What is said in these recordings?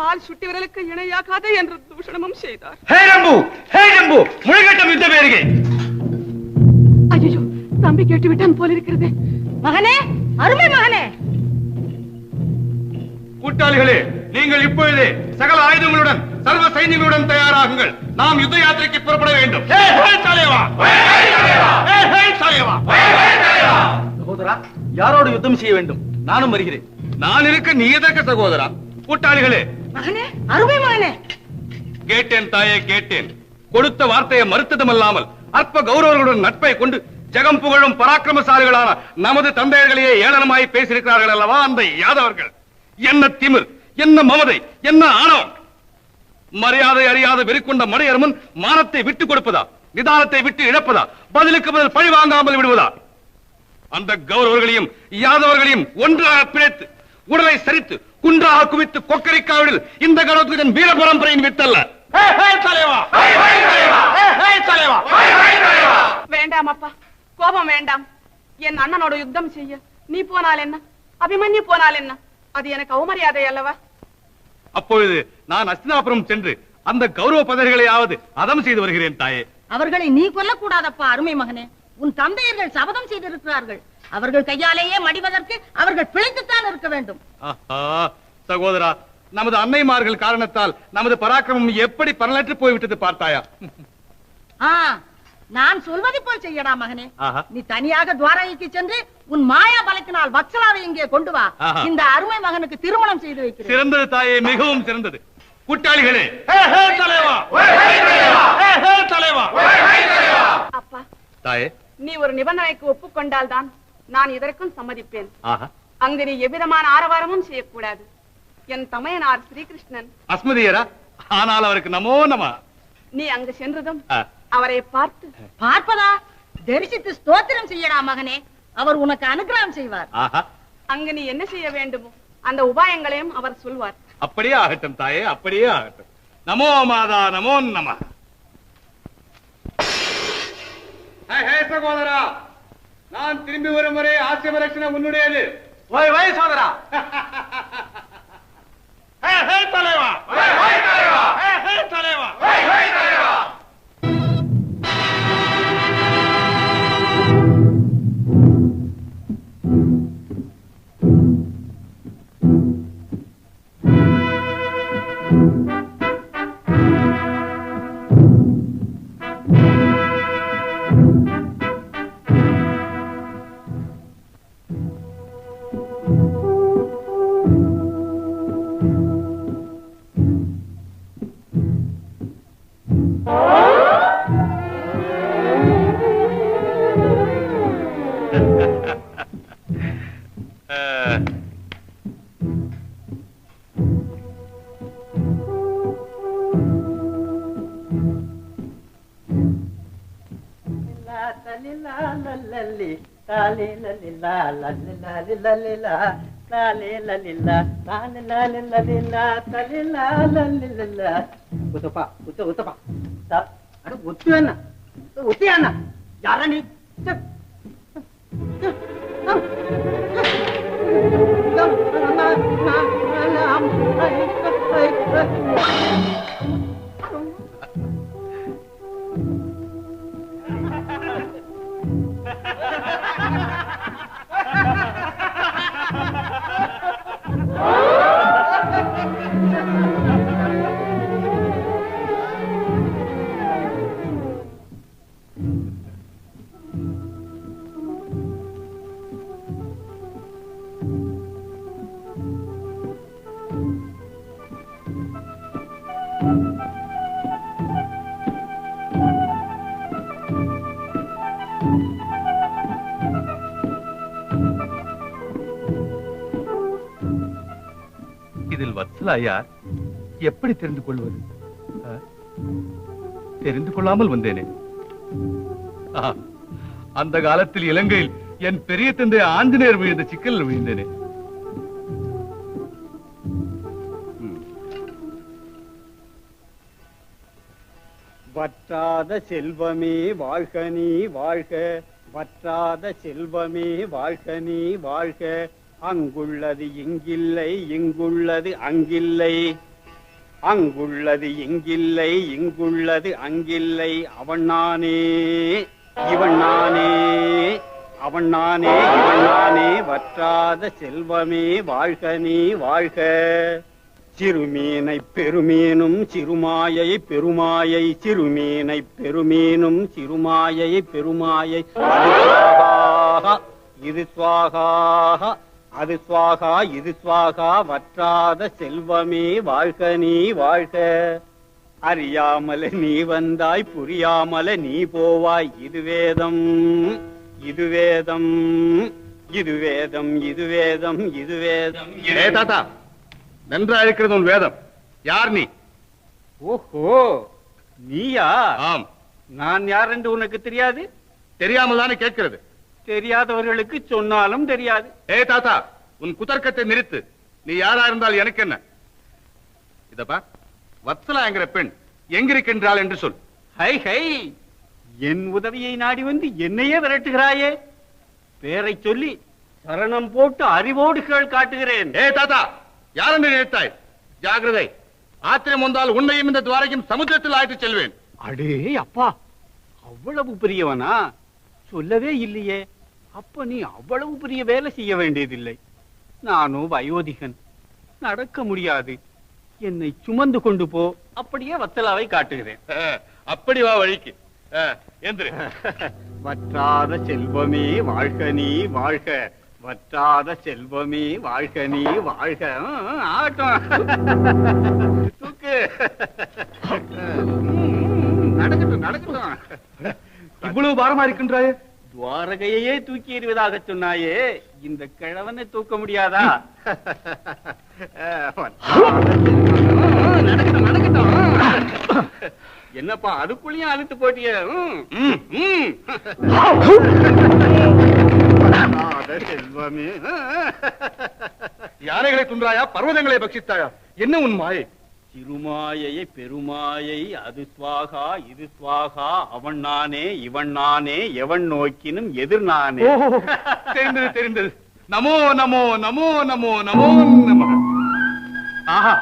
கால் சுட்டி விரலுக்கு இணையாகாது என்று தூஷணமும் செய்தார். ஐயோ, தம்பி கேட்டு விட்டான் போல இருக்கிறது. மகனே, அருமை மகனே. கூட்டாளிகளே, நீங்கள் இப்பொழுதே சகல ஆயுதங்களுடன் சர்வ சைனிகளுடன் தயாராகுங்கள். நாம் யுத்த யாத்திரைக்கு புறப்பட வேண்டும். சகோதரா, யாரோடு யுத்தம் செய்ய வேண்டும்? நானும் வருகிறேன். நான் இருக்க நீ எதற்கு சகோதரா? கூட்டாளிகளே, மகனே, அருமை மகனே. கேட்டேன் தாயே, கேட்டேன். கொடுத்த வார்த்தையை மறுத்ததுமல்லாமல் அற்ப கௌரவர்களுடன் நட்பை கொண்டு ஜெகம் புகழும் பராக்கிரமசாலிகளான நமது தந்தையர்களையே ஏளனமாய் பேசியிருக்கிறார்கள் அல்லவா அந்த யாதவர்கள். என்ன திமிர், என்ன மமதை, என்ன ஆணவம்! மரியாதை அறியாத வெறிக்கொண்ட மடையர்மன் மானத்தை விட்டுக் கொடுப்பதா, நிதானத்தை விட்டு இழப்பதா, பதிலுக்கு பதில் பழி வாங்காமல் விடுவதா? அந்த கௌரவர்களையும் யாதவர்களையும் ஒன்றாக பிழைத்து உடலை சரித்து குன்றாக குவித்து கொக்கரிக்காவிடில் இந்த கணத்துடன் வீர பரம்பரையின் வித்தல்ல. வேண்டாம் அப்பா, கோபம் வேண்டாம். என் அண்ணனோட யுத்தம் செய்ய நீ போனால் என்ன, அபிமன்யு போனால் என்ன? அது எனக்கு அவமரியாதை அல்லவா? அப்பொழுது நான் அஸ்தினாபுரம் சென்று அந்த கௌரவ பதவிகளையாவது அதம் செய்து வருகிறேன் தாயே. அவர்களை நீ கொல்லக்கூடாதப்பா அருமை மகனே. உன் தந்தையர்கள் சபதம் செய்திருக்கிறார்கள். அவர்கள் கையாலேயே மடிவதற்கு அவர்கள் பிழைத்துத்தான் இருக்க வேண்டும். சகோதரா, நமது அன்னைமார்கள் காரணத்தால் நமது பராக்கிரமம் எப்படி பலனற்று போய்விட்டது பார்த்தாயா? நான் சொல்வதை போல் செய்யடா மகனே. நீ தனியாக துவாரகைக்கு சென்று உன் மாயா பலத்தினால் வத்சலாவை இங்கே கொண்டு வா. இந்த அருமை மகனுக்கு திருமணம் செய்து வைக்கிறேன். சிறந்தது தாயே, மிகவும் சிறந்தது. கூட்டாளிகளே, அப்பா தாயே, நீ ஒரு நிபந்தனைக்கு ஒப்புக்கொண்டால் தான் நான் இதற்கும் சம்மதிப்பேன். அங்கு நீ எவ்விதமான ஆரவாரமும் செய்யக்கூடாது. என் தமையனார் ஸ்ரீகிருஷ்ணன் அஸ்மதியரா, ஆனால் அவருக்கு நமோ நம. நீ அங்கு சென்றதும் அவரை பார்ப்பதா தரிசித்து ஸ்தோத்திரம் செய்யடா மகனே. அவர் உனக்கு அனுகிரகம் செய்வார். அங்கு நீ என்ன செய்ய வேண்டுமோ அந்த உபாயங்களையும் அவர் சொல்வார். அப்படியே ஆகட்டும் தாயே, அப்படியே ஆகட்டும். நமோ மாதா, நமோ நம. சகோதரா, நான் திரும்பி வரும் வரை ஆசிரம ரட்சணை உன்னுடையது. சோதரா. தலைவா, தலைவா. யாரணி இதில் வத்சலா யார், எப்படி தெரிந்து கொள்வது? தெரிந்து கொள்ளாமல் வந்தேனே. அந்த காலத்தில் இலங்கையில் என் பெரிய தந்தை ஆஞ்சநேயர் விழுந்த சிக்கல் விழுந்தேனே. வற்றாத செல்வமே வாழ்க நீ வாழ்க, வற்றாத செல்வமே வாழ்க நீ வாழ்க. அங்குள்ளது இங்கில்லை, இங்குள்ளது அங்கில்லை. அங்குள்ளது இங்கில்லை, இங்குள்ளது அங்கில்லை. அவன் நானே, இவன் நானே, அவன் நானே, இவன் நானே. வற்றாத செல்வமே வாழ்க நீ வாழ்க. சிறுமீனை பெருமீனும் சிறுமாயை பெருமாயை, சிறுமீனை பெருமீனும் சிறுமாயை பெருமாயை. இது சுவாகா, அது சுவாகா, இது சுவாகா. வற்றாத செல்வமே வாழ்க நீ வாழ்க. அறியாமல நீ வந்தாய், புரியாமல நீ போவாய். இது வேதம், இது வேதம், இது வேதம், இது வேதம், இது வேதம். தாத்தா, நன்றா இருக்கிறது உன் வேதம். யார் நீ? ஓஹோ, நீயா? ஆம். நான் யார் என்று உனக்கு தெரியாது? தெரியாமல் தானே கேட்கிறது. தெரியாதவர்களுக்கு சொன்னாலும் தெரியாது. தாத்தா, உன் குதர்க்கத்தை நிறுத்து. நீ யாரா இருந்தால் எனக்கு என்ன? இதப்பா, வத்சலா என்கிற பெண் எங்கிருக்கின்றாள் என்று சொல். ஹை ஹை, என் உதவியை நாடி வந்து என்னையே விரட்டுகிறாயே. பேரை சொல்லி சரணம் போட்டு அறிவோடு கேள் காட்டுகிறேன். தாத்தா, யார் என்று நினைத்தாய்? ஜாகிரதை, ஆத்திரம் வந்தால் உன்னையும் இந்த துவாரையும் சமுத்திரத்தில் ஆய்த்து செல்வேன். அடே அப்பா, அவ்வளவு பெரியவனா? சொல்லவே இல்லையே. அப்ப நீ அவ்வளவு பெரிய வேலை செய்ய வேண்டியதில்லை. நானும் வயோதிகன், நடக்க முடியாது. என்னை சுமந்து கொண்டு போ. அப்படியே வத்தலாவை காட்டுகிறேன். அப்படி வா வழிக்கு. எந்திரு. வற்றாத செல்வமே வாழ்க நீ வாழ்க. வற்றாத செல்வமே வாழ்க நீ வாழ்க. ஆகட்டும், தூக்கு. நடக்கட்டும், நடக்கட்டும். இவ்வளவு பாரமா இருக்கின்றாயே. துவாரகையே தூக்கி எறிவதாக சொன்னாயே, இந்த கிழவனை தூக்க முடியாதா? நடக்கட்டும், நடக்கட்டும். என்னப்பா அதுக்குள்ளேயும் அழுத்து போட்டிய? செல்வமே. யானைகளை துன்றாயா, பர்வதங்களை பட்சித்தாயா? என்ன உன் மாயை? சிறுமாயை பெருமாயை. அது சுவாகா, இது சுவாகா. அவன் நானே, இவன் நானே. எவன் நோக்கினும் எதிர் நானே. தெரிந்தது, தெரிந்தது. நமோ நமோ நமோ நமோ நமோ நம. ஆஹா,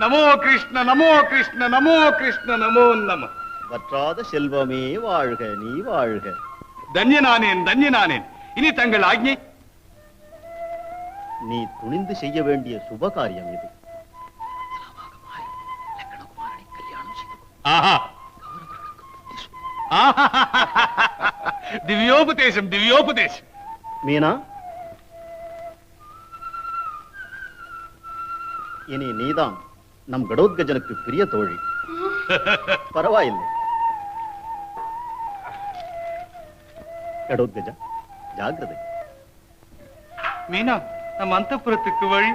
நமோ கிருஷ்ண, நமோ கிருஷ்ண, நமோ கிருஷ்ண, நமோ நம. வற்றாத செல்வமே வாழ்க நீ வாழ்க. தன்யனானேன், தன்யனானேன். இனி தங்கள் ஆக்ஞை. நீ துணிந்து செய்ய வேண்டிய சுப காரியம் இது. திவ்யோபதேசம், திவ்யோபதேசம். மீனா, இனி நீதான் நம் கடோத்கஜனுக்கு பிரிய தோழி. பரவாயில்லை. கடோத்கஜா, ஜாகிரதை. மீனா, நம் அந்தப்புறத்துக்கு வழி.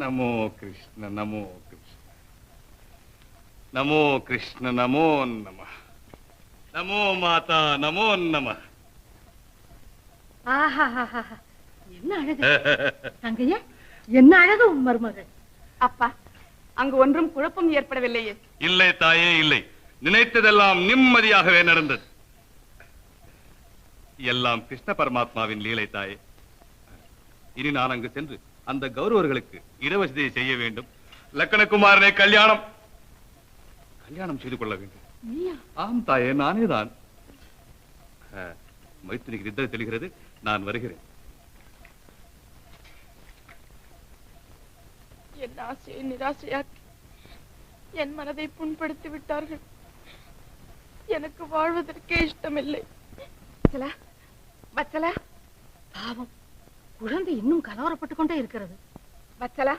நமோ கிருஷ்ண, நமோ கிருஷ்ண, நமோ கிருஷ்ண, நமோ நம. நமோ மாதா, நமோ நம. என்ன அழகு தங்கையே, என்ன அழகு உன் மருமகள். அப்பா, அங்கு ஒன்றும் குழப்பம் ஏற்படவில்லையே? இல்லை தாயே, இல்லை. நினைத்ததெல்லாம் நிம்மதியாகவே நடந்தது. எல்லாம் கிருஷ்ண பரமாத்மாவின் லீலை தாயே. இனி நான் அங்கு சென்று அந்த கௌரவர்களுக்கு இடவசதியை செய்ய வேண்டும். லக்கணகுமாரனை கல்யாணம் செய்து கொள்ள வேண்டும். ஆம் தாயே, நானே தான். மைத்திரிக்கு நித்திரை தெளிகிறது. நான் வருகிறேன். என் ஆசையை நிராசையாக்கி என் மனதை புண்படுத்தி விட்டார்கள். எனக்கு வாழ்வதற்கே இஷ்டமில்லை. வத்சலா, பாவம், குழந்தை இன்னும் கலவரப்பட்டு கொண்டே இருக்கிறது. வச்சலா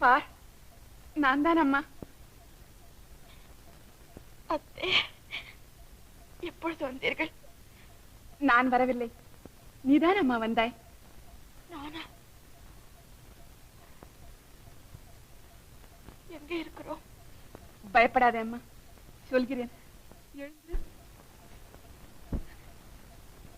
பார், நான் தான் அம்மா. அத்தே, எப்பொழுது வந்தீர்கள்? நான் வரவில்லை, நீதான் அம்மா வந்தாய். நானா? எங்க இருக்கிறோம்? பயப்படாதே அம்மா, சொல்கிறேன். எழுந்து